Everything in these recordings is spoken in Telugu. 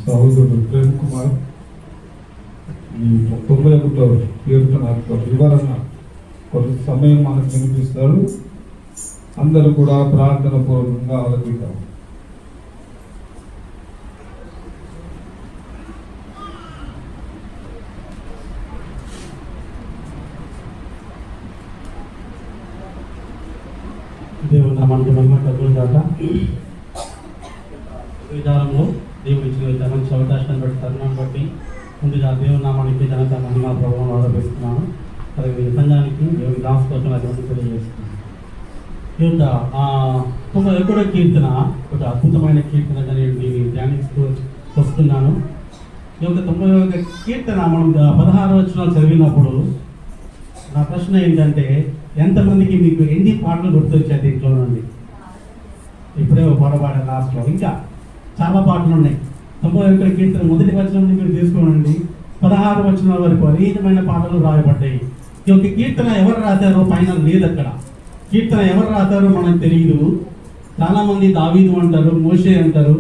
సహోదరుడు ప్రేమ్ కుమార్ ఈ 91వ కీర్తన వివరణ కొంత సమయం మనకు వినిపిస్తారు. అందరూ కూడా ప్రార్థన పూర్వకంగా ఆలోచిద్దాం. దేవుని నామానికి మహిమ కలుగును గాక. విధానంలో దేవుడు ఇచ్చిన మంచి అవకాశాన్ని బట్టి తరుణాన్ని బట్టి ముందుగా దేవుని నామానికి ఘనత మహిమ ప్రభావం ఆరోపిస్తున్నాను. అలాగే సంఘానికి దేవుని దాస్ కోసం అటువంటి తెలియజేస్తున్నాను. ఈ యొక్క 91వ కీర్తన ఒక అద్భుతమైన కీర్తనగా నేను దీన్ని ధ్యానిస్తూ వస్తున్నాను. ఈ యొక్క 91వ కీర్తన మనం 16 వచనాలు చదివినప్పుడు నా ప్రశ్న ఏంటంటే, ఎంతమందికి మీకు ఎన్ని పాటలు గుర్తొచ్చాయి దీంట్లో నుండి? ఇప్పుడే పాడబడే లాస్ట్లో ఇంకా చాలా పాటలు ఉన్నాయి. 91వ కీర్తన మొదటి వచనం నుండి మీరు తీసుకోండి, 16 వచనాల వరకు అనేకమైన పాటలు రాయబడ్డాయి. ఈ యొక్క కీర్తన ఎవరు రాశారో పైన లేదు. అక్కడ కీర్తన ఎవరు రాశారో మనకు తెలియదు. చాలామంది దావీదు అంటారు, మోషే అంటారు.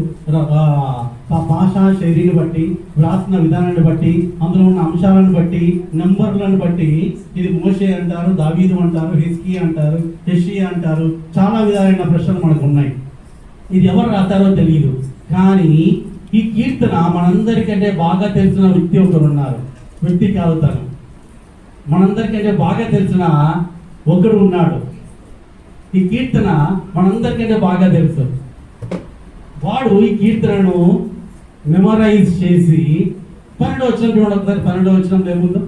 భాషా శైలిని బట్టి, వ్రాసిన విధానాన్ని బట్టి, అందులో ఉన్న అంశాలను బట్టి, నెంబర్లను బట్టి ఇది మోషే అంటారు, దావీదు అంటారు, హిజ్కియా అంటారు, యెషయా అంటారు. చాలా విధాలైన ప్రశ్నలు మనకు ఉన్నాయి. ఇది ఎవరు రాశారో తెలియదు. కానీ ఈ కీర్తన మనందరికంటే బాగా తెలిసిన వ్యక్తి ఒకరు ఉన్నారు. వ్యక్తి కాదు తను, మనందరికంటే బాగా తెలిసిన ఒకడు ఉన్నాడు. ఈ కీర్తన మనందరికంటే బాగా తెలుసు. వాడు ఈ కీర్తనను మెమరైజ్ చేసి 12వ వచనం ఒకసారి 12వ వచనం ఏముందో,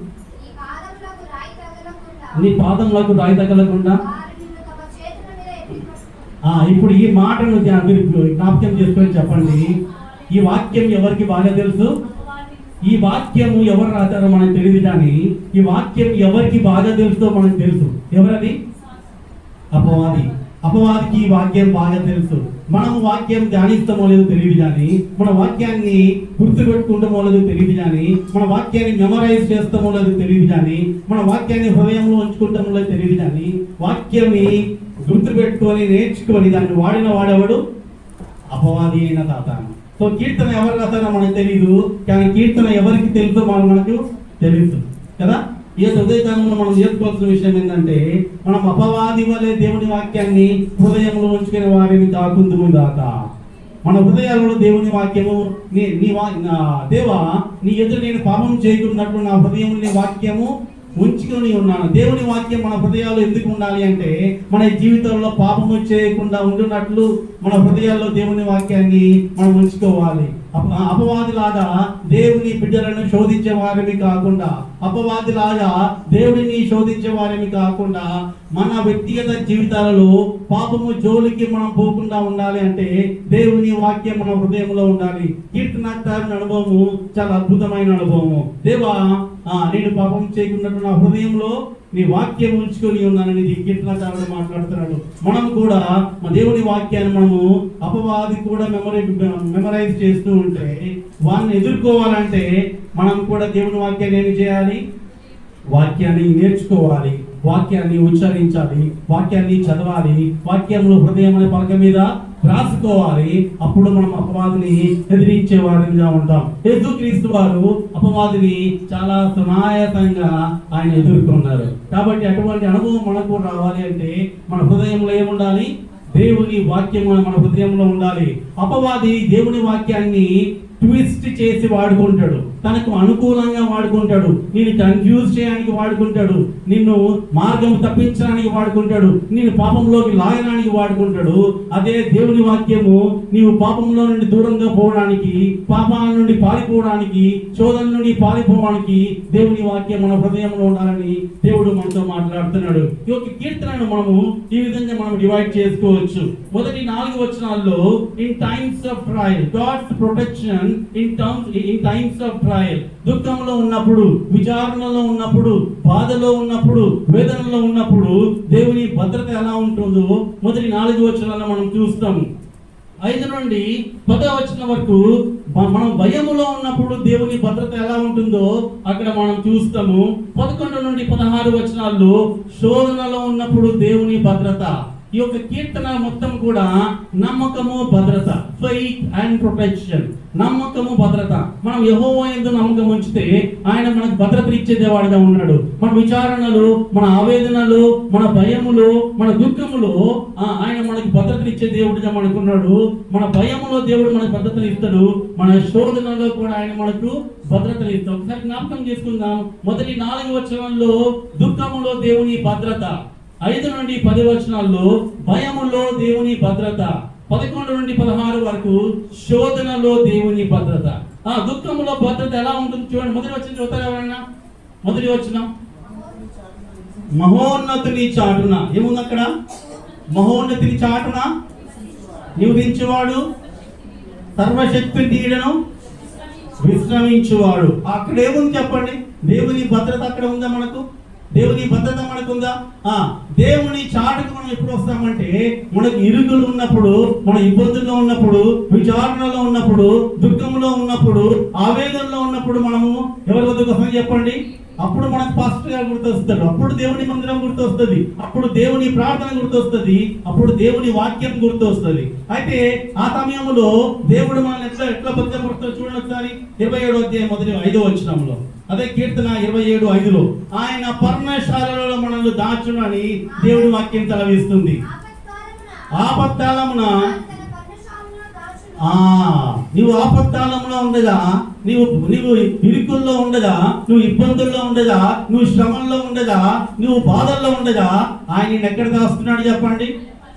నీ పాదములకు రాయి తగలకుండా. ఇప్పుడు ఈ మాటను మీరు జ్ఞాపకం చేసుకొని చెప్పండి. ఈ వాక్యం ఎవరికి బాగా తెలుసు? ఈ వాక్యము ఎవరు రాశారో మనకు తెలియదు, కానీ ఈ వాక్యం ఎవరికి బాగా తెలుసో మనకు తెలుసు. ఎవరది? అపవాది. అపవాదికి ఈ వాక్యం బాగా తెలుసు. మనం వాక్యం ధ్యానిస్తామో లేదో తెలియదు, కానీ మన వాక్యాన్ని గుర్తుపెట్టుకుంటామో లేదో తెలియదు, కానీ మన వాక్యాన్ని మెమరైజ్ చేస్తామో లేదో తెలియదు, కానీ మన వాక్యాన్ని హృదయంలో ఉంచుకుంటామో లేదో తెలియదు, కానీ వాక్యాన్ని గుర్తుపెట్టుకొని నేర్చుకొని దాన్ని వాడిన వాడేవాడు అపవాది అయిన సాతాను. సో కీర్తన ఎవరు రాస్తారో మనకు తెలియదు, కానీ కీర్తన ఎవరికి తెలుసో మనకు తెలుసు కదా. ఈ హృదయకాలంలో మనం చేసుకోవాల్సిన విషయం ఏంటంటే, మనం అపవాది వలె దేవుని వాక్యాన్ని హృదయంలో ఉంచుకునే వారిని కాకుందుము గాక. మన హృదయాలలో దేవుని వాక్యము దేవా నీ ఎదురు నేను పాపం చేయకున్నట్లు నా హృదయంలో నీ వాక్యము ఉంచుకొని ఉన్నాను. దేవుని వాక్యం మన హృదయాల్లో ఎందుకు ఉండాలి అంటే, మన జీవితంలో పాపము చేయకుండా ఉంటున్నట్లు మన హృదయాల్లో దేవుని వాక్యాన్ని మనం ఉంచుకోవాలి. అపవాదిలాగా దేవుని బిడ్డలను శోధించే వారిని కాకుండా, అపవాదిలాగా దేవుడిని శోధించే వారిని కాకుండా, మన వ్యక్తిగత జీవితాలలో పాపము జోలికి మనం పోకుండా ఉండాలి అంటే దేవుని వాక్యం మన హృదయంలో ఉండాలి. కీర్తనాకారుని అనుభవము చాలా అద్భుతమైన అనుభవము. దేవా నేను పాపం చేయకున్నట్టు నా హృదయంలో నీ వాక్యం ఉంచుకొని ఉన్నానని కీర్తనకారుడు మాట్లాడుతున్నాడు. మనం కూడా మన దేవుని వాక్యాన్ని మనము అపవాది కూడా మెమరైజ్ చేస్తూ ఉంటే, వారిని ఎదుర్కోవాలంటే మనం కూడా దేవుని వాక్యాన్ని ఏమి చేయాలి? వాక్యాన్ని నేర్చుకోవాలి, వాక్యాన్ని ఉచ్చరించాలి, వాక్యాన్ని చదవాలి, వాక్యంలో హృదయం అనే పలక మీద రాసుకోవాలి. అప్పుడు మనం అపవాదిని ఎదిరించే వారిగా ఉంటాం. యేసుక్రీస్తు వారు అపవాదిని చాలా సునాయాసంగా ఆయన ఎదుర్కొన్నారు. కాబట్టి అటువంటి అనుభవం మనకు రావాలి అంటే మన హృదయంలో ఏముండాలి? దేవుని వాక్యం మన హృదయంలో ఉండాలి. అపవాది దేవుని వాక్యాన్ని ట్విస్ట్ చేసి వాడుకుంటాడు, తనకు అనుకూలంగా వాడుకుంటాడు, నిన్ను కన్ఫ్యూజ్ చేయడానికి వాడుకుంటాడు, నిన్ను మార్గం తప్పించడానికి వాడుకుంటాడు, నిన్ను పాపంలోకి లాగడానికి వాడుకుంటాడు. అదే దేవుని వాక్యము నీవు పాపంలో నుండి దూరంగా పోవడానికి, పాపాల నుండి పారిపోవడానికి, శోధన నుండి పారిపోవడానికి దేవుని వాక్యం మన హృదయంలో ఉండాలని దేవుడు మనతో మాట్లాడుతున్నాడు. ఈ యొక్క కీర్తనను మనము ఈ విధంగా మనం డివైడ్ చేసుకోవచ్చు. మొదటి 4 వచనాల్లో in times of trial God's protection, in times of trial, దుఃఖంలో ఉన్నప్పుడు, విచారణలో ఉన్నప్పుడు, బాధలో ఉన్నప్పుడు, వేదనలో ఉన్నప్పుడు దేవుని భద్రత ఎలా ఉంటుందో మొదటి 4 వచనాలను మనం చూస్తాం. 5 నుండి 10వ వచనం వరకు మనం భయములో ఉన్నప్పుడు దేవుని భద్రత ఎలా ఉంటుందో అక్కడ మనం చూస్తాము. 11 నుండి 16 వచనాల్లో శోధనలో ఉన్నప్పుడు దేవుని భద్రత. ఈ యొక్క కీర్తన మొత్తం కూడా నమ్మకము, భద్రత, ఫెయిత్ అండ్ ప్రొటెక్షన్. నమ్మకము, భద్రత. మనం యెహోవా యందు నమ్మకం ఉంచితే ఆయన మనకు భద్రత ఇచ్చే దేవుడిగా ఉన్నాడు. మన విచారణలు, మన ఆవేదనలు, మన భయములు, మన దుఃఖములు ఆయన మనకి భద్రత ఇచ్చే దేవుడిగా మనకున్నాడు. మన భయములో దేవుడు మనకు భద్రతలు ఇస్తాడు. మన శోధనలో కూడా ఆయన మనకు భద్రతలు ఇస్తాడు. ఒకసారి జ్ఞాపకం చేసుకుందాం. మొదటి 4 వచనాల్లో దుఃఖములో దేవుని భద్రత, 5 నుండి 10 వచనాల్లో భయములో దేవుని భద్రత, 11 నుండి 16 వరకు శోధనలో దేవుని భద్రత. దుఃఖములో భద్రత ఎలా ఉంటుంది చూడండి. మొదటి వచనం చూస్తారా ఎవరన్నా? మొదటి వచనం, మహోన్నతుని చాటున. ఏముంది అక్కడ? మహోన్నతుని చాటున నివసించువాడు, సర్వశక్తి నీడను విశ్రమించువాడు. అక్కడ ఏముంది చెప్పండి? దేవుని భద్రత అక్కడ ఉందా మనకు? దేవుని భద్రత మనకుందా? దేవుని చాటుకు మనం ఎప్పుడు వస్తామంటే మనకు ఇరుకులు ఉన్నప్పుడు, మన ఇబ్బందుల్లో ఉన్నప్పుడు, విచారణలో ఉన్నప్పుడు, దుఃఖంలో ఉన్నప్పుడు, ఆవేదనలో ఉన్నప్పుడు మనము ఎవరి వద్దకు వస్తాం చెప్పండి? అప్పుడు మనకు పాస్టర్ గారు గుర్తొస్తాడు, అప్పుడు దేవుని మందిరం గుర్తొస్తుంది, అప్పుడు దేవుని ప్రార్థన గుర్తొస్తుంది, అప్పుడు దేవుని వాక్యం గుర్తొస్తుంది. అయితే ఆ సమయంలో దేవుడు మనల్ని ఎట్లా భద్రపడుతుందో చూడండి ఒకసారి. 27వ అధ్యాయం మొదటి 5వ వచనంలో, అదే కీర్తన 27:5లో, ఆయన పర్ణశాలలో మనల్ని దాచును అని దేవుడి వాక్యం తలవిస్తుంది. ఆపత్కాలమున నువ్వు ఆపత్కాలంలో ఉండగా, నువ్వు ఇరుకుల్లో ఉండగా, నువ్వు ఇబ్బందుల్లో ఉండగా, నువ్వు శ్రమంలో ఉండగా, నువ్వు బాధల్లో ఉండగా ఆయన ఎక్కడ దాస్తున్నాడు చెప్పండి?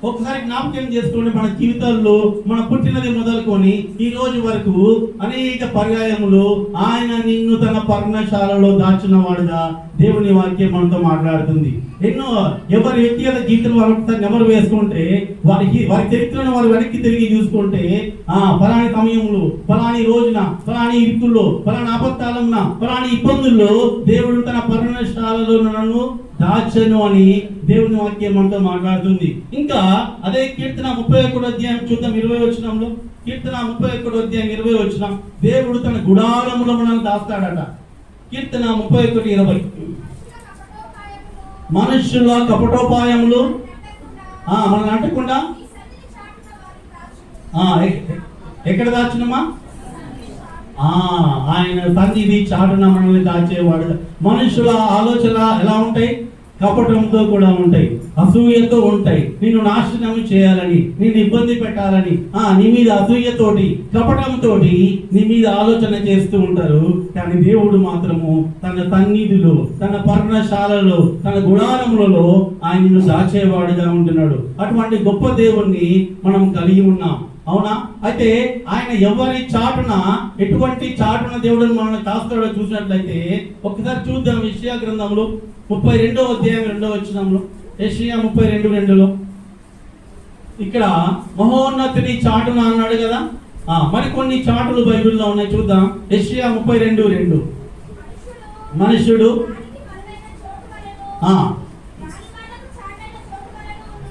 ఒకసారి జ్ఞాపకం చేసుకోండి. మన జీవితాల్లో మన పుట్టినది మొదలుకొని ఈ రోజు వరకు అనేక పర్యాయములు ఆయన నిన్ను తన పర్ణశాలలో దాచిన వాడుగా దేవుని వాక్యం మనతో మాట్లాడుతుంది. ఎన్నో ఎవరి వ్యక్తిగత జీవితం వారు నెమరు వేసుకుంటే, వారి చరిత్రను వారు వెనక్కి తిరిగి చూసుకుంటే, ఫలాని సమయంలో, ఫలాని రోజున, ఫలాని ఇరుకుల్లో, ఫలాని ఆపత్కాలంలో, ఫలాని ఇబ్బందుల్లో దేవుడు తన పర్ణశాలలో నన్ను దాచను అని దేవుని వాక్యం మనతో మాట్లాడుతుంది. ఇంకా అదే కీర్తన 31వ అధ్యాయం చూద్దాం 20వ వచనంలో. కీర్తన 31వ అధ్యాయం 20వ వచనం, దేవుడు తన గుడారములో మనల్ని దాస్తాడట. కీర్తన 31:20, మనుషుల కపటోపాయములు మనల్ని అంటకుండా ఎక్కడ దాచునమా? ఆయన సన్నిధి చాటున మనల్ని దాచేవాడు. మనుషుల ఆలోచన ఎలా ఉంటాయి? కపటంతో కూడా ఉంటాయి, అసూయతో ఉంటాయి. నిన్ను నాశనం చేయాలని, నిన్ను ఇబ్బంది పెట్టాలని, నీ మీద అసూయతోటి, కపటంతోటి నీ మీద ఆలోచన చేస్తూ ఉంటారు. కానీ దేవుడు మాత్రము తన సన్నిధిలో, తన పర్ణశాలలో, తన గుడారములలో ఆయనను దాచేవాడుగా ఉంటున్నాడు. అటువంటి గొప్ప దేవుణ్ణి మనం కలిగి ఉన్నాం. అవునా? అయితే ఆయన ఎవరి చాటున, ఎటువంటి చాటున దేవుడిని మనల్ని కాస్తాడో చూసినట్లయితే ఒకసారి చూద్దాం. యెషయా గ్రంథంలో 32వ అధ్యాయం 2వ వచనంలో, యెషయా 32:2లో ఇక్కడ మహోన్నతుని చాటున అన్నాడు కదా. మరికొన్ని చాటులు బైబిల్లో ఉన్నాయి, చూద్దాం. యెషయా 32:2, మనుషుడు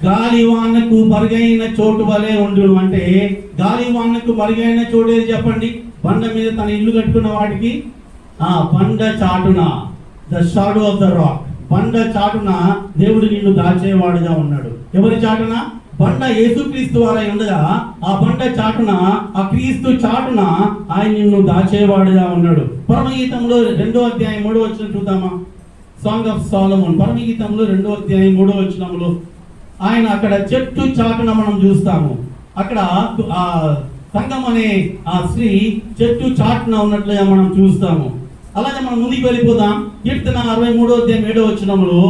గాలివానకు మరుగైన చోటు వలె ఉండును. అంటే గాలివానకు మరుగైన చోటు ఏది చెప్పండి? బండ మీద తన ఇల్లు కట్టుకున్న వాడికి బండ చాటున, the shadow of the rock, బండ చాటున దేవుడు నిన్ను దాచేవాడుగా ఉన్నాడు. ఎవరి చాటున? బండ యేసుక్రీస్తు వారై ఉండగా ఆ బండ చాటున, ఆ క్రీస్తు చాటున ఆయన నిన్ను దాచేవాడుగా ఉన్నాడు. పరమగీతంలో 2వ అధ్యాయం 3వ వచనం చూద్దామా? సాంగ్ ఆఫ్ సాలమోన్, పరమగీతంలో 2వ అధ్యాయం 3వ వచనంలో ఆయన అక్కడ చెట్టు చాటున మనం చూస్తాము. అక్కడ సంగం అనే ఆ స్త్రీ చెట్టు చాటున ఉన్నట్లుగా మనం చూస్తాము. అలాగే మనం ముందుకు వెళ్ళిపోదాం. కీర్తన 63వ అధ్యాయం 7వ వచనంలో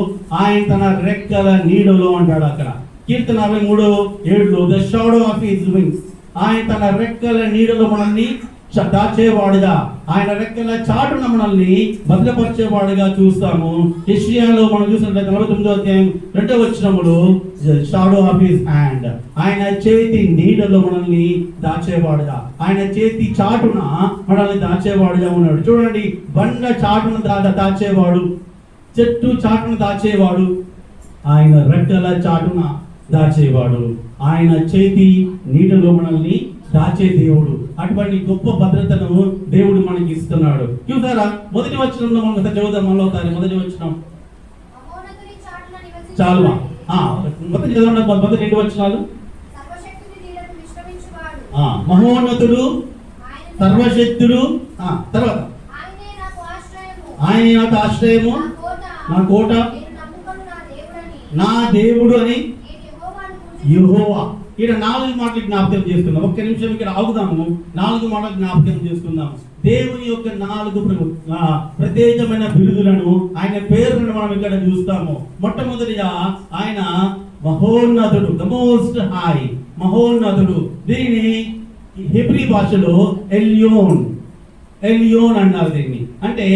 ఆయన తన రెక్కల నీడలో అంటాడు. అక్కడ కీర్తన 63:7లో, the shadow of his wings, ఆయన తన రెక్కల నీడలో మనల్ని దాచేవాడుగా, ఆయన రెక్కల చాటున మనల్ని భద్రపరిచేవాడుగా చూస్తాము. యెషయాలో మనం చూసినట్లయితే 49వ అధ్యాయం 2వ వచనంలో, షాడో ఆఫ్ హిస్ హ్యాండ్, ఆయన చేతి నీడలో మనల్ని దాచేవాడుగా, ఆయన చేతి చాటున మనల్ని దాచేవాడుగా ఉన్నాడు. చూడండి, బండ చాటున దాచేవాడు, చెట్టు చాటున దాచేవాడు, ఆయన రెక్కల చాటున దాచేవాడు, ఆయన చేతి నీడలో మనల్ని దాచే దేవుడు. అటువంటి గొప్ప భద్రతను దేవుడు మనకి ఇస్తున్నాడు. చూసారా? మొదటి వచనంలో మనం చదువుదాం. మనలో ఒకసారి మొదటి వచనం చాలుమా? మొత్తం చదవండి, మొదటి 2 వచనాలు. సర్వశక్తుని నీడను విశ్రమించువాడు. మహోన్నతుడు, సర్వశక్తుడు, తర్వాత ఆయనే నాకు ఆశ్రయము. ఆయన నాకు ఆశ్రయము, నా కోట, నేను నమ్ముకొను నా దేవుడని. నా దేవుడు అని నేను యెహోవాను పూజించుచున్నాను. యెహోవా. ఇక్కడ 4 మాటలు జ్ఞాపకం చేసుకుందాం. ఒక్క నిమిషం ఇక్కడ ఆగుదాము. 4 మాటలు జ్ఞాపకం చేసుకుందాం. దేవుని యొక్క 4 ప్రత్యేకమైన బిరుదులను, ఆయన పేరులను మనం ఇక్కడ చూస్తాము. మొట్టమొదటిగా ఆయన మహోన్నతుడు, ద మోస్ట్ హై, మహోన్నతుడు. దీనిని హెబ్రీ భాషలో ఎల్యోన్ అన్నారు దీన్ని. అంటే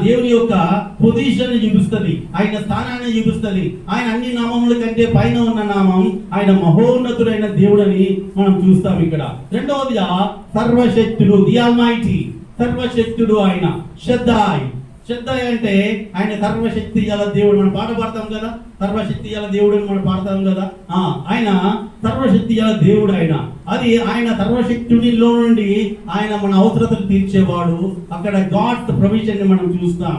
దేవుని యొక్క పొజిషన్ చూపిస్తుంది, ఆయన స్థానాన్ని చూపిస్తుంది. ఆయన అన్ని నామముల కంటే పైన ఉన్న నామం ఆయన మహోన్నతుడైన దేవుడని మనం చూస్తాం ఇక్కడ. రెండవదిగా సర్వశక్తుడు, ది ఆల్మైటీ, సర్వశక్తుడు ఆయన. షద్దాయ్ అంటే ఆయన సర్వశక్తి గల దేవుడు. మనం పాట పాడతాం కదా, సర్వశక్తి గల దేవుడు అని మనం పాడతాం కదా. ఆయన సర్వశక్తి గల దేవుడు ఆయన. అది ఆయన సర్వశక్తుడిలో నుండి ఆయన మన అవసరతలు తీర్చేవాడు. అక్కడ గాడ్ ప్రొవిజన్ ని మనం చూస్తాం.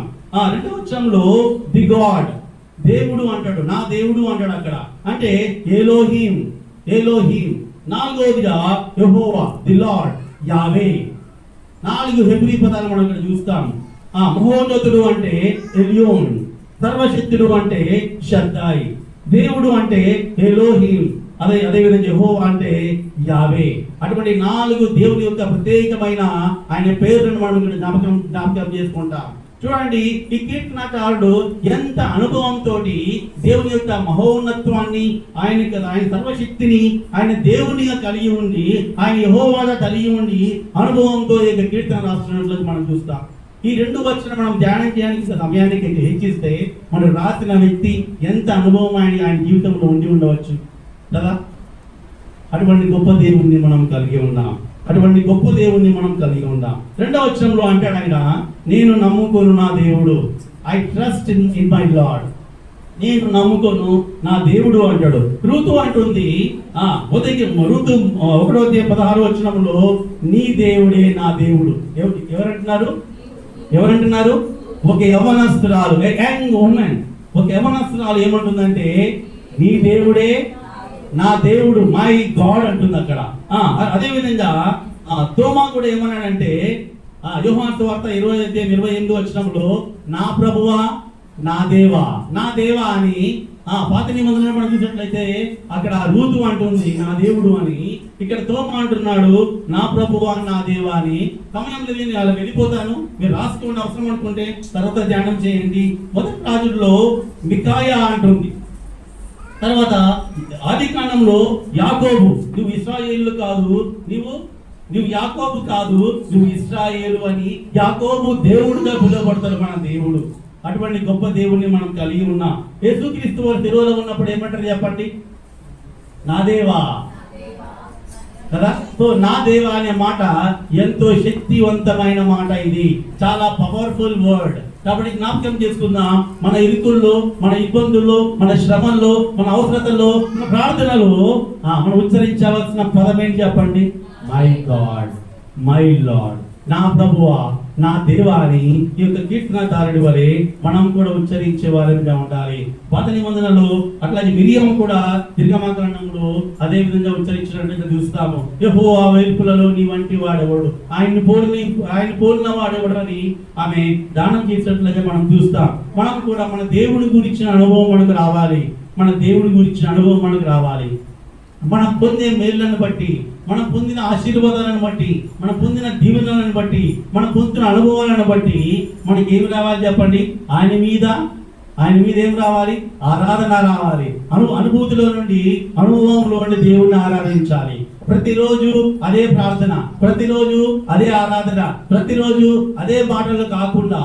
2వ వచనంలో ది గాడ్, దేవుడు అంటాడు, నా దేవుడు అంటాడు అక్కడ. అంటే ఎలోహీం. 4వదిగా యెహోవా, ది లార్డ్, యావే. 4 హెబ్రీ పదాలు మనం ఇక్కడ చూస్తాం. మహోన్నతుడు అంటే ఎలియోన్, సర్వశక్తుడు అంటే షద్దాయ్, దేవుడు అంటే ఎలోహీం, అదేవిధంగా యెహోవా అంటే యావే. అటువంటి 4 దేవుని యొక్క ప్రత్యేకమైన ఆయన పేర్లను మనం ఇక్కడ జ్ఞాపకం చేసుకుంటాం. చూడండి, ఈ కీర్తనకారుడు ఎంత అనుభవంతో దేవుని యొక్క మహోన్నత్వాన్ని, ఆయన సర్వశక్తిని, ఆయన దేవునిగా కలిగి ఉండి, ఆయన యెహోవాగా కలిగి ఉండి అనుభవంతో ఈ కీర్తన రాస్తున్నట్లు మనం చూస్తాం. ఈ 2 వచనం మనం ధ్యానం చేయడానికి సమయానికి హెచ్చిస్తే మనం రాసిన వ్యక్తి ఎంత అనుభవం ఆయన జీవితంలో ఉండి ఉండవచ్చు కదా. అటువంటి గొప్ప దేవుణ్ణి మనం కలిగి ఉన్నాం. 2వ వచనంలో అంటాడు ఆయన, నేను నమ్ముకొను నా దేవుడు, I trust in my lord. నేను నమ్ముకొను నా దేవుడు అంటాడు. ఋతు అంటుంది, ఋతు 1:16 వచనంలో నీ దేవుడే నా దేవుడు. ఎవరంటున్నారు? ఒక యవనస్తురాలు, యంగ్ ఉమెన్, ఒక యవనస్తురాలు ఏమంటుందంటే నీ దేవుడే నా దేవుడు, మై గాడ్ అంటుంది అక్కడ. అదే విధంగా తోమా కూడా ఏమన్నాడంటే యోహాను సువార్త 20:28 వచనంలో నా ప్రభువా, నా దేవా అని పాత నిబంధనలో మనం చూసినట్లయితే అక్కడ రూతు అంటుంది నా దేవుడు అని. ఇక్కడ తోమా అంటున్నాడు నా ప్రభువా, నా దేవా అని. సమయం లేదు, నేను అలా వెళ్ళిపోతాను, మీరు రాసుకోండి, అవసరం అనుకుంటే తర్వాత ధ్యానం చేయండి. మొదటి రాజుల్లో మికాయా అంటుంది. తర్వాత ఆదికాండంలో యాకోబు, నువ్వు ఇశ్రాయేలు కాదు, నువ్వు యాకోబు కాదు, నువ్వు ఇశ్రాయేలు అని. యాకోబు దేవుడుగా పిలువబడతాడు మన దేవుడు. అటువంటి గొప్ప దేవుణ్ణి మనం కలిగి ఉన్నాం. యేసుక్రీస్తు వారు తిరువలో ఉన్నప్పుడు ఏమంటారు చెప్పండి? నా దేవా కదా. సో నా దేవా అనే మాట ఎంతో శక్తివంతమైన మాట. ఇది చాలా పవర్ఫుల్ వర్డ్. కాబట్టి జ్ఞాపకం చేసుకుందాం, మన ఇరుకుల్లో, మన ఇబ్బందుల్లో, మన శ్రమల్లో, మన అవసరతల్లో, మన ప్రార్థనలో మనం ఉచ్చరించవలసిన పదం ఏంటి చెప్పండి? మై గాడ్, మై లార్డ్, నా ప్రభువా, నా దేవా అని ఈ యొక్క కీర్తనకారుడి వలె మనం కూడా ఉచ్చరించే వారిగా ఉండాలి. పాత నిబంధనలో అట్లాగే మిరియం కూడా తిరగమాకాండంలో అదే విధంగా ఉచ్చరించినట్టు చూస్తాము. యెహోవా వైపులలో నీ వంటి వాడెవడు, ఆయన పోలిన వాడెవడు అని ఆమె దానం చేసినట్లుగా మనం చూస్తాం. మనం కూడా మన దేవుడి గురించిన అనుభవం మనకు రావాలి. మనం పొందే మేళ్లను బట్టి, మనం పొందిన ఆశీర్వాదాలను బట్టి, మనం పొందిన దీవెనలను బట్టి, మనం పొందుతున్న అనుభవాలను బట్టి మనకి ఏమి రావాలి చెప్పండి? ఆయన మీద ఏం రావాలి? ఆరాధన రావాలి. అనుభూతిలో నుండి, అనుభవంలో నుండి దేవుణ్ణి ఆరాధించాలి. ప్రతిరోజు అదే ప్రార్థన, ప్రతిరోజు అదే ఆరాధన, ప్రతిరోజు అదే మాటలు కాకుండా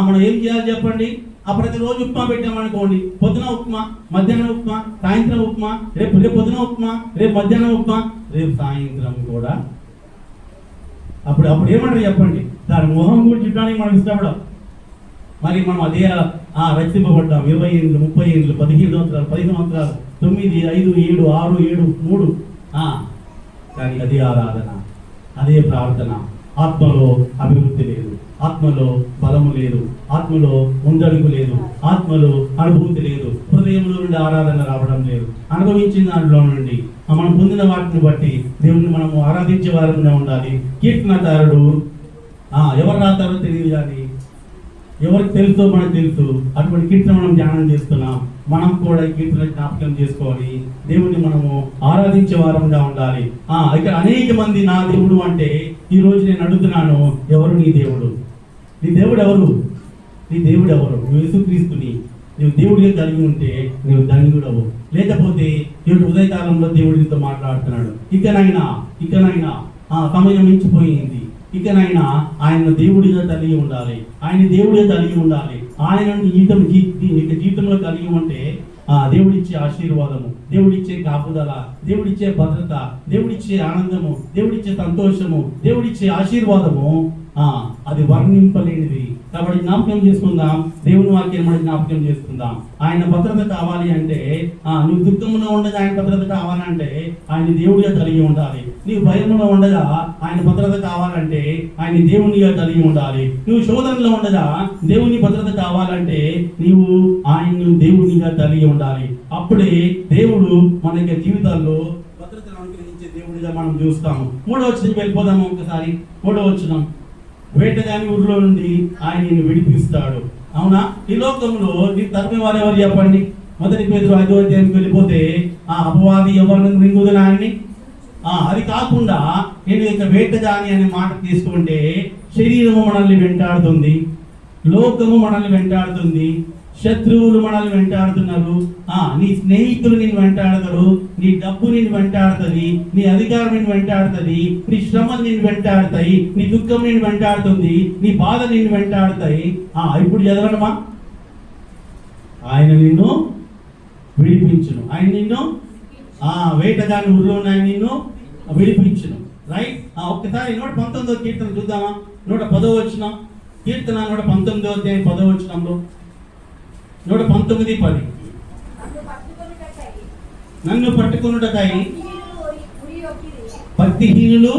మనం ఏం చేయాలి చెప్పండి? ప్రతిరోజు ఉప్మా పెట్టామనుకోండి, పొద్దున ఉప్మా, మధ్యాహ్నం ఉప్మా, సాయంత్రం ఉప్మా, రేపు పొద్దున ఉప్మా, రేపు మధ్యాహ్నం ఉప్మా, రేపు సాయంత్రం కూడా. అప్పుడు ఏమంటారు చెప్పండి? దాని మొహం కూర్చుంటానికి మనం ఇష్టపడం. మరి మనం అదే రక్షింపబడ్డాం. 20 ఏళ్ళు, 30 ఏళ్ళు, 15 సంవత్సరాలు, 10 సంవత్సరాలు, 9, 5, 7, 6, 7, 3. కానీ అదే ఆరాధన, అదే ప్రార్థన, ఆత్మలో అభివృద్ధి లేదు. ఆత్మలో బలము లేదు, ఆత్మలో ముందడుగు లేదు, ఆత్మలో అనుభూతి లేదు, హృదయంలో నుండి ఆరాధన రావడం లేదు. అనుభవించిన దాంట్లో నుండి మనం పొందిన వాటిని బట్టి దేవుణ్ణి మనము ఆరాధించే వారంగా ఉండాలి. కీర్తనకారుడు ఎవరు రాస్తారో తెలియదు, కానీ ఎవరికి తెలుసో మనకు తెలుసు. అటువంటి కీర్తన మనం ధ్యానం చేస్తున్నాం. మనం కూడా ఈ కీర్తన జ్ఞాపకం చేసుకొని దేవుణ్ణి మనము ఆరాధించే వారంగా ఉండాలి. ఇక్కడ అనేక మంది నా దేవుడు అంటే, ఈ రోజు నేను అడుగుతున్నాను, ఎవరు నీ దేవుడు? నీ దేవుడు ఎవరు? నీ దేవుడు ఎవరు? నువ్వు యేసుక్రీస్తుని నువ్వు దేవుడిగా కలిగి ఉంటే నువ్వు ధన్యుడవు. లేకపోతే ఈరోజు ఉదయకాలంలో దేవుడితో మాట్లాడుతున్నాడు. ఇకనైనా సమయం మించిపోయింది. ఇకనైనా ఆయన దేవుడిగా కలిగి ఉండాలి. ఆయన దేవుడిగా కలిగి ఉండాలి. ఆయన జీవితంలో కలిగి ఉంటే దేవుడిచ్చే ఆశీర్వాదము, దేవుడిచ్చే కాపుదల, దేవుడిచ్చే భద్రత, దేవుడిచ్చే ఆనందము, దేవుడిచ్చే సంతోషము, దేవుడిచ్చే ఆశీర్వాదము అది వర్ణింపలేనిది. కాబట్టి జ్ఞాపకం చేసుకుందాం, దేవుని వాక్యం మనం జ్ఞాపకం చేసుకుందాం. ఆయన భద్రత కావాలి అంటే, నువ్వు దుఃఖంలో ఉండగా ఆయన భద్రత కావాలంటే ఆయన దేవుడిగా కలిగి ఉండాలి. నీవు భయంలో ఉండగా ఆయన భద్రత కావాలంటే ఆయన దేవునిగా కలిగి ఉండాలి. నువ్వు శోధనలో ఉండగా దేవుని భద్రత కావాలంటే నీవు ఆయన్ను దేవునిగా కలిగి ఉండాలి. అప్పుడే దేవుడు మన యొక్క జీవితాల్లో భద్రతను అనుగ్రహించే దేవుడిగా మనం చూస్తాము. 3వ వచనం వెళ్ళిపోదాము ఒకసారి. 3వ వచనం, వేటగాని ఊరిలో నుండి ఆయన నిన్ను విడిపిస్తాడు. అవునా? ఈ లోకంలో నీ తరపున వారు ఎవరు చెప్పండి? 1 పేతురు 5వ అధ్యాయానికి వెళ్ళిపోతే అపవాది ఎవరిని మృంగుదనాన్ని అది కాకుండా నేను ఇక వేటగాని అనే మాట తీసుకుంటే, శరీరము మనల్ని వెంటాడుతుంది, లోకము మనల్ని వెంటాడుతుంది, శత్రువులు మనల్ని వెంటాడుతున్నారు, నీ స్నేహితులు నిన్ను వెంటాడతారు, నీ డబ్బు నిన్ను వెంటాడుతుంది, నీ అధికారం నిన్ను వెంటాడుతుంది, నీ శ్రమలు నిన్ను వెంటాడుతాయి, నీ దుఃఖం నిన్ను వెంటాడుతుంది, నీ బాధ నిన్ను వెంటాడుతాయి. ఇప్పుడు చదవడమా? ఆయన నిన్ను విడిపించును. ఆయన నిన్ను వేటగాని ఊరిలో ఆయన నిన్ను విడిపించును. రైట్? ఒక్కసారి 119వ కీర్తన చూద్దామా? 110వ వచనం, కీర్తన 119వ అధ్యాయం 10వ వచనంలో 119:10, నన్ను పట్టుకొనుటకై భక్తిహీనులు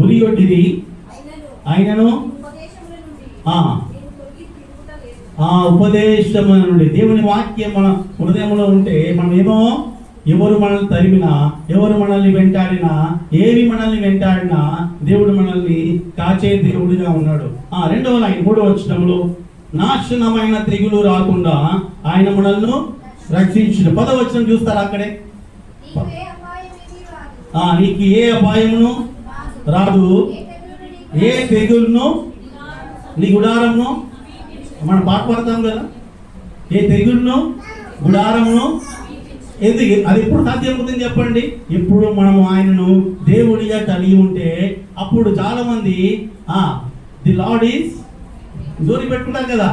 ఉరియొడ్డిరి, అయినను ఉపదేశము నుండి. దేవుని వాక్యం మన హృదయంలో ఉంటే మనం ఎవరు మనల్ని తరిమినా, ఎవరు మనల్ని వెంటాడినా, ఏవి మనల్ని వెంటాడినా దేవుడు మనల్ని కాచే దేవుడిగా ఉన్నాడు. 2వ లైన్ 3వ వచనంలో, నాశనమైన తెగులు రాకుండా ఆయన మనల్ని రక్షించిన. 10వ వచనం చూస్తారా అక్కడే? నీకు ఏ అపాయమును రాదు, ఏ తెగులును నీ గుడారమును, మనం పాట పడతాం కదా, ఏ తెగులును గుడారమును. ఎందుకు అది ఎప్పుడు సాధ్యమవుతుంది చెప్పండి? ఇప్పుడు మనము ఆయనను దేవుడిగా కలిగి ఉంటే అప్పుడు చాలా మంది ది లార్డ్ ఈస్ దూరి పెట్టుకుంటారు కదా,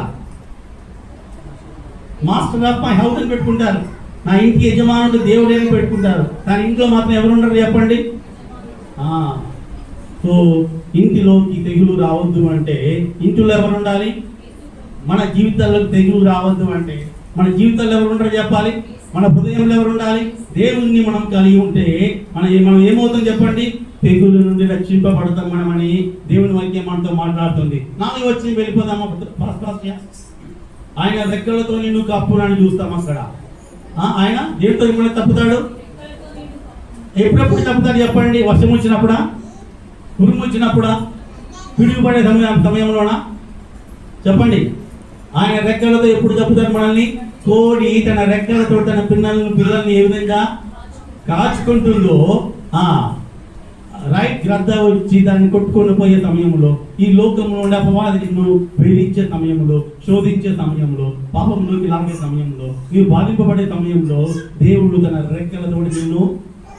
మాస్టర్ ఆఫ్ మై హౌస్ అని పెట్టుకుంటారు, నా ఇంటికి యజమానుడు దేవుడే అని పెట్టుకుంటారు. కానీ ఇంట్లో మాత్రం ఎవరు ఉండరు చెప్పండి? సో ఇంటిలోకి తెగులు రావద్దు అంటే ఇంటిలో ఎవరు ఉండాలి? మన జీవితాల్లో తెగులు రావద్దు అంటే మన జీవితాల్లో ఎవరు ఉండరు చెప్పాలి? మన హృదయంలో ఎవరు ఉండాలి? దేవుణ్ణి మనం కలిగి ఉంటే మనం ఏమవుతాం చెప్పండి? తెగుల నుండి రక్షింపబడతాం మనమని దేవుని వాక్యం మనతో మాట్లాడుతుంది. 4వ వచనం వెళ్ళిపోదామా? ఆయన రెక్కలతో నిన్ను కప్పునని చూస్తాం అక్కడ. ఆయన దేనితో మిమ్మల్ని తప్పుతాడు? ఎప్పుడెప్పుడు తప్పుతాడు చెప్పండి? వర్షం వచ్చినప్పుడా, ఉరుము వచ్చినప్పుడా, పిడుగుపడే సమయంలోనా చెప్పండి? ఆయన రెక్కలతో ఎప్పుడు తప్పుతాడు మనల్ని? కోడి తన రెక్కలతో తన పిల్లల్ని ఏ విధంగా కాచుకుంటుందో, రైట్, గ్రద్ద వచ్చి దాన్ని కొట్టుకొని పోయే సమయంలో, ఈ లోకంలో ఉండే అపవాది నిన్ను వేధించే సమయంలో, శోధించే సమయంలో, పాపంలోకి లాగే సమయంలో, నీవు బాధింపబడే సమయంలో దేవుడు తన రెక్కలతో నిన్ను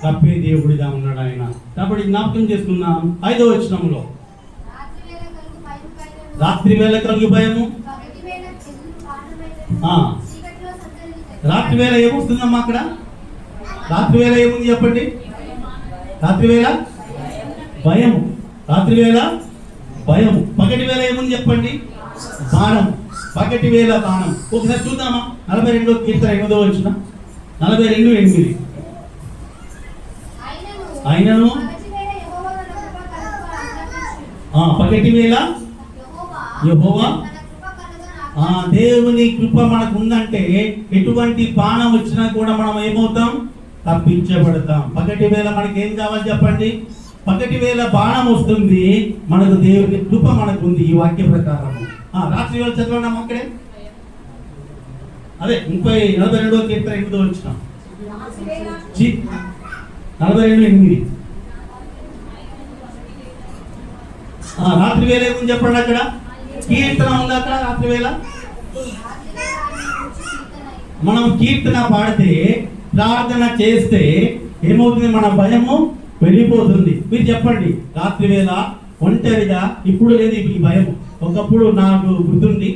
కప్పే దేవుడిగా ఉన్నాడు ఆయన. కాబట్టి జ్ఞాపకం చేసుకున్నాం 5వ వచనంలో, రాత్రి వేళ కలుగు భయము. రాత్రి వేళ ఏమొస్తుందమ్మా అక్కడ? రాత్రి వేళ ఏముంది చెప్పండి? రాత్రి వేళ భయము. రాత్రి వేళ భయము. పగటి వేళ ఏముంది చెప్పండి? బాణం. పగటి వేళ బాణం. ఒకసారి చూద్దామా? 42వ కీర్తన 8వ వచనం, 42:8. ఆయనను పగటి వేళ యెహోవా తన కృప కలగా దేవుని కృప మనకు ఉందంటే ఎటువంటి బాణం వచ్చినా కూడా మనం ఏమవుతాం? తప్పించబడతాం. పగటి వేళ మనకి ఏం కావాలి చెప్పండి? పగటి వేళ బాణం వస్తుంది, మనకు దేవుని కృప మనకు ఉంది. ఈ వాక్య ప్రకారం రాత్రి వేళ చదవడం అక్కడే అదే 42వ కీర్తన 8వ వచనం. 42:8. రాత్రి వేళ ఏముంది చెప్పండి? అక్కడ కీర్తన ఉంది. అక్కడ రాత్రి వేళ మనం కీర్తన పాడితే, ప్రార్థన చేస్తే ఏమవుతుంది? మన భయము వెళ్ళిపోతుంది. మీరు చెప్పండి, రాత్రి వేళ ఒంటరిగా ఇప్పుడు లేదు ఈ భయం. ఒకప్పుడు నాకు గుర్తుంది,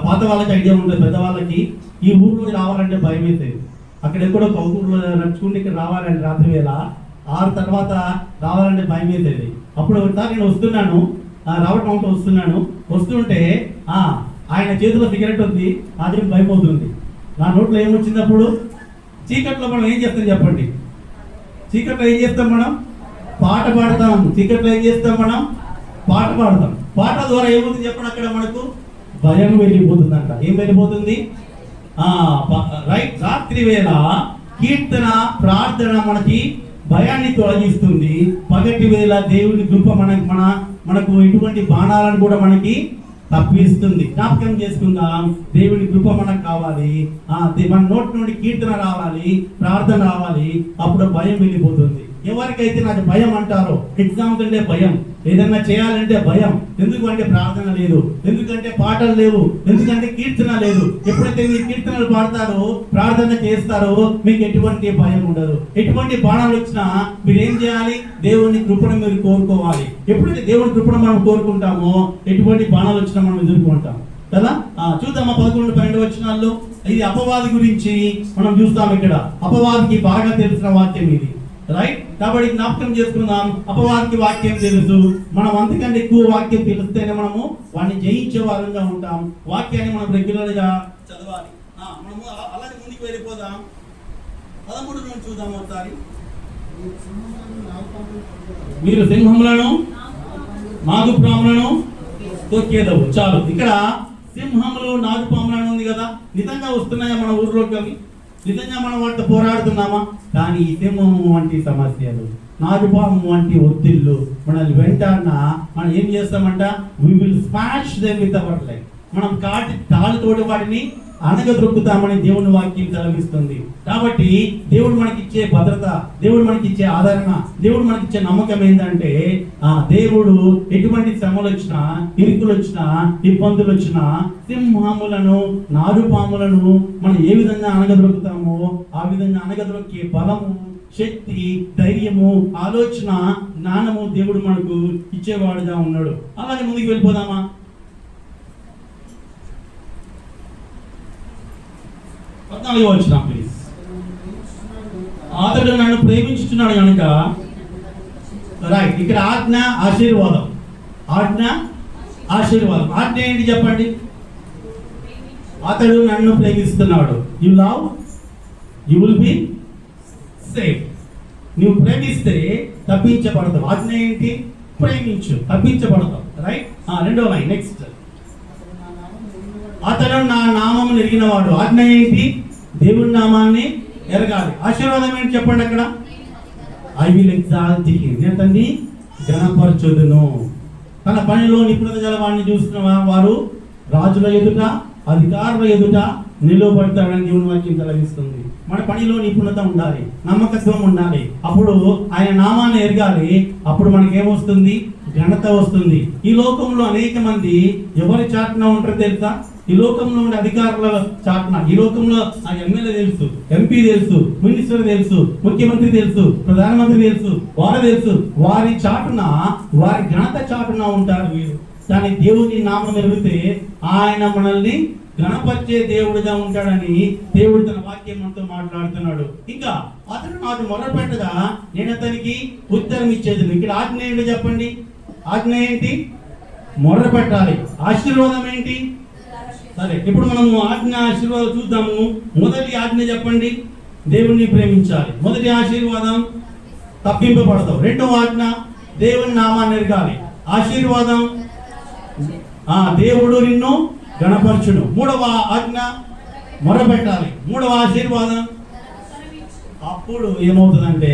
పాత వాళ్ళకి ఐడియా ఉంటుంది, పెద్దవాళ్ళకి ఈ ఊర్లో రావాలంటే భయం అవుతుంది. అక్కడ ఎక్కడో ఒక ఊర్లో నడుచుకుంటే ఇక్కడ రావాలంటే రాత్రి వేళ 6 తర్వాత రావాలంటే భయం అవుతుంది. అప్పుడు ఒకసారి నేను వస్తున్నాను, రావటం వస్తుంటే ఆయన చేతిలో సిగరెట్ ఉంది, అది భయపోతుంది. నా నోట్లో ఏమొచ్చింది? అప్పుడు చీకట్లో మనం ఏం చేస్తాం చెప్పండి? చీకట్లో ఏం చేస్తాం మనం? పాట పాడతాం. చీకట్లో ఏం చేస్తాం మనం? పాట పాడతాం. పాట ద్వారా ఏమవుతుంది చెప్పండి? అక్కడ మనకు భయం వెళ్ళిపోతుందంట. ఏం వెళ్ళిపోతుంది? రైట్. రాత్రి వేళ కీర్తన, ప్రార్థన మనకి భయాన్ని తొలగిస్తుంది. పగటి వేళ దేవుని కృప మనకు ఎటువంటి బాణాలను కూడా మనకి తప్పిస్తుంది. జ్ఞాపకం చేసుకుందాం, దేవుని కృప మనకు కావాలి. మన నోటి నుండి కీర్తన రావాలి, ప్రార్థన రావాలి, అప్పుడు భయం వెళ్ళిపోతుంది. ఎవరికైతే నాకు భయం అంటారో, ఎగ్జామ్స్ అంటే భయం, ఏదన్నా చేయాలంటే భయం. ఎందుకంటే ప్రార్థన లేదు, ఎందుకంటే పాటలు లేవు, ఎందుకంటే కీర్తన లేదు. ఎప్పుడైతే మీరు కీర్తనలు పాడతారో, ప్రార్థన చేస్తారో, మీకు ఎటువంటి భయం ఉండదు. ఎటువంటి బాణాలు వచ్చినా మీరు ఏం చేయాలి? దేవుని కృపను మీరు కోరుకోవాలి. ఎప్పుడైతే దేవుని కృపను మనం కోరుకుంటామో, ఎటువంటి బాణాలు వచ్చినా మనం ఎదుర్కొంటాం కదా. చూద్దామా 11-12 వచనాల్లో. ఇది అపవాది గురించి మనం చూస్తాం. ఇక్కడ అపవాదికి బాగా తెలిసిన వాక్యం ఇది, రైట్. కాబట్టి జ్ఞాపకం చేసుకుందాం, అపవాదికి వాక్యం తెలుసు. మనం అంతకంటే ఎక్కువ వాక్యం తెలిస్తేనే మనము వాడిని జయించే వారంగా ఉంటాం. వాక్యాన్ని మనం రెగ్యులర్ గా చదవాలి. మనము అలాగే ముందుకు వెళ్ళిపోదాం. 13 నుంచి చూద్దాం ఒకసారి. మీరు సింహములను, నాగుపాములను తొక్కేదవు. చాలు. ఇక్కడ సింహములు, నాగుపాములను ఉంది కదా, నిజంగా వస్తున్నాయా మన ఊర్లోకి? అవి నిజంగా మనం వాటితో పోరాడుతున్నామా? కానీ ఈ సింహము వంటి సమస్యలు, నాగుపాము వంటి ఒత్తిళ్ళు మనల్ని వెంటాడినా మనం ఏం చేస్తామంట? we will smash them with our leg. మనం కాలుతోటి వాటిని అనగదొక్కుతామని దేవుని వాక్యం సెలవిస్తుంది. కాబట్టి దేవుడు మనకిచ్చే భద్రత, దేవుడు మనకిచ్చే ఆదరణ, దేవుడు మనకిచ్చే నమ్మకం ఏంటంటే, దేవుడు ఎటువంటి శ్రమలు వచ్చినా, ఇరుకులు వచ్చినా, ఇబ్బందులు వచ్చినా, సింహములను, నాగుపాములను మనం ఏ విధంగా అనగదొక్కుతామో ఆ విధంగా అనగదొక్కే బలము, శక్తి, ధైర్యము, ఆలోచన, జ్ఞానము దేవుడు మనకు ఇచ్చేవాడుగా ఉన్నాడు. అలాగే ముందుకు వెళ్ళిపోదామా? ప్లీజ్. అతడు నన్ను ప్రేమించుతున్నాడు కనుక, రైట్. ఇక్కడ ఆజ్ఞ, ఆశీర్వాదం. ఆజ్ఞ, ఆశీర్వాదం. ఆజ్ఞ ఏంటి చెప్పండి? అతడు నన్ను ప్రేమిస్తున్నాడు. You love, you will be safe. నువ్వు ప్రేమిస్తే తప్పించబడతావు. ఆజ్ఞ ఏంటి? ప్రేమించు, తప్పించబడతావు. రైట్. రెండో లైన్, నెక్స్ట్. అతడు నా నామము ఎరిగినవాడు. ఆజ్ఞ ఏంటి? దేవుని నామాన్ని ఎరగాలి. ఆశీర్వాదం ఏంటి చెప్పండి అక్కడ? I will exalt him. నేను అతన్ని ఘనపరచుదును. తన పనిలో నిపుణత గలవాడిని చూస్తున్న వారు రాజుల ఎదుట, అధికారుల ఎదుట నిలువబడతాడని దేవుని వాక్యం కలిగిస్తుంది. మన పనిలో నిపుణత ఉండాలి, నమ్మకత్వం ఉండాలి. అప్పుడు ఆయన నామాన్ని ఎరగాలి. అప్పుడు మనకి ఏమొస్తుంది? ఘనత వస్తుంది. ఈ లోకంలో అనేక మంది ఎవరి చాటున ఉంటారో తెలుసా? ఈ లోకంలో ఉండే అధికారుల చాటున, ఈ లోకంలో ఎమ్మెల్యే తెలుసు, ఎంపీ తెలుసు, మినిస్టర్ తెలుసు, ముఖ్యమంత్రి తెలుసు, ప్రధానమంత్రి తెలుసు, వారు తెలుసు. వారి చాటున, వారి ఘనత చాటున ఉంటారు వీరు. కానీ దేవుని నామం ఎరిగితే ఆయన మనల్ని గణపరిచే దేవుడిగా ఉంటాడని దేవుడు తన వాక్యం మనతో మాట్లాడుతున్నాడు. ఇంకా అతడు నాకు మొరపెట్టగా నేను అతనికి ఉత్తరం ఇచ్చేది. ఇక్కడ ఆజ్ఞ ఏంటి చెప్పండి? ఆజ్ఞ ఏంటి? మొర్ర పెట్టాలి. ఆశీర్వాదం ఏంటి? సరే, ఇప్పుడు మనము ఆజ్ఞ, ఆశీర్వాదం చూద్దాము. మొదటి ఆజ్ఞ చెప్పండి? దేవుణ్ణి ప్రేమించాలి. మొదటి ఆశీర్వాదం, తప్పింపబడతావు. రెండవ ఆజ్ఞ, దేవుని నామాన్ని ఎరగాలి. ఆశీర్వాదం, దేవుడు నిన్ను గణపరచును. మూడవ ఆజ్ఞ మొరపెట్టాలి. మూడవ ఆశీర్వాదం అప్పుడు ఏమవుతుందంటే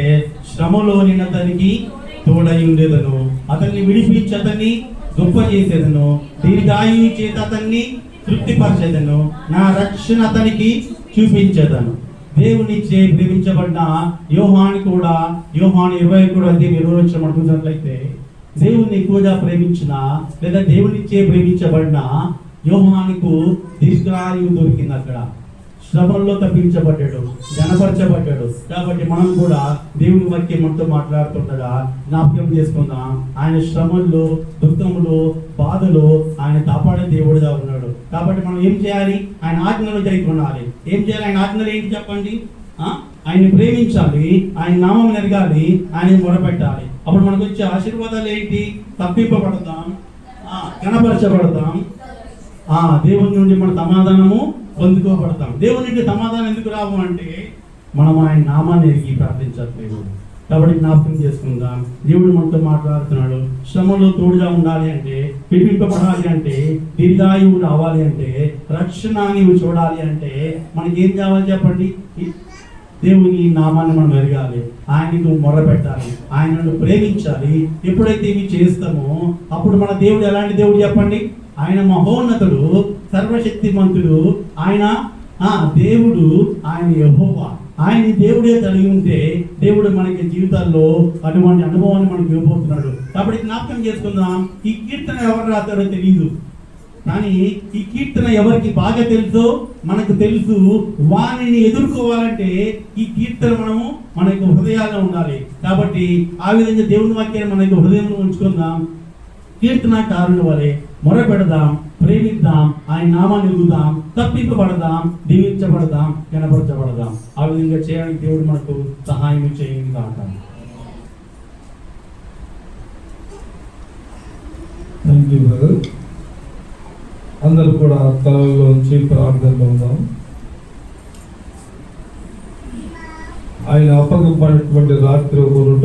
శ్రమలో నేను అతనికి తోడై ఉండేదను, అతన్ని విడిపించి అతన్ని గొప్ప చేసేదను, దీర్ఘాయువు చేత అతన్ని తృప్తిపరచేదను, నా రక్షణ అతనికి చూపించేదను. దేవునిచ్చే ప్రేమించబడిన యోహాను 20 మనం చూసినట్లయితే దేవుని ఎక్కువగా ప్రేమించిన లేదా దేవునిచ్చే ప్రేమించబడిన యోహానుకు దీర్ఘాయువు దొరికింది. అక్కడ శ్రమల్లో తప్పించబడ్డాడు, గణపరచబడ్డాడు. కాబట్టి మనం కూడా దేవుని వాక్యం మనతో మాట్లాడుతుండగా జ్ఞాపకం చేసుకుందాం, ఆయన శ్రమల్లో, దుఃఖంలో, బాధలో ఆయన కాపాడే దేవుడిగా ఉన్నాడు. కాబట్టి మనం ఏం చేయాలి? ఆయన ఆజ్ఞలు జరుగుతుండాలి. ఏం చేయాలి? ఆయన ఆజ్ఞలు ఏంటి చెప్పండి? ఆయన్ని ప్రేమించాలి, ఆయన నామం ఎరగాలి, ఆయన మొరపెట్టాలి. అప్పుడు మనకు వచ్చే ఆశీర్వాదాలు ఏంటి? తప్పింపబడతాం, గణపరచబడతాం, దేవుని నుండి మన సమాధానము పొందుకోబడతాం. దేవుని నుండి సమాధానం ఎందుకు రావు అంటే మనం ఆయన నామాన్ని ఎరిగి ప్రార్థించట్లేదు. కాబట్టి జ్ఞాపకం చేసుకుందాం, దేవుడు మనతో మాట్లాడుతున్నాడు. శ్రమలో తోడుగా ఉండాలి అంటే, విడిపింపబడాలి అంటే, దీర్ఘాయువు రావాలి అంటే, రక్షణ నీవు చూడాలి అంటే మనకి ఏం కావాలి చెప్పండి? దేవుని నామాన్ని మనం ఎరగాలి, ఆయనకు మొరపెట్టాలి, ఆయనను ప్రేమించాలి. ఎప్పుడైతే ఇవి చేస్తామో అప్పుడు మన దేవుడు ఎలాంటి దేవుడు చెప్పండి? ఆయన మహోన్నతుడు, సర్వశక్తిమంతుడు, ఆయన దేవుడు, ఆయన యెహోవా. ఆయన దేవుడే కలిగి ఉంటే దేవుడు మనకి జీవితాల్లో అటువంటి అనుభవాన్ని మనకు ఇవ్వబోతున్నాడు. కాబట్టి జ్ఞాపకం చేసుకుందాం, ఈ కీర్తన ఎవరు రాస్తారో తెలియదు, కానీ ఈ కీర్తన ఎవరికి బాగా తెలుసో మనకు తెలుసు. వాణిని ఎదుర్కోవాలంటే ఈ కీర్తన మనకు హృదయాల్లో ఉండాలి. కాబట్టి ఆ విధంగా దేవుని వాక్యాన్ని మనకు హృదయంలో ఉంచుకుందాం. కీర్తనకారుని వలె మొరపెడదాం, ప్రేమిద్దాం, ఆయన నామాన్ని ఎదుగుదాం, తప్పింపబడదాం, దీవించబడదాం, కనపరచబడదాం. ఆ విధంగా చేయడానికి దేవుడు మనకు సహాయం చేయండి కాక. Thank you brother. అందరూ కూడా తలలోంచి ప్రార్థనలో ఉందాం. ఆయన అప్పగింపబడినటువంటి రాత్రి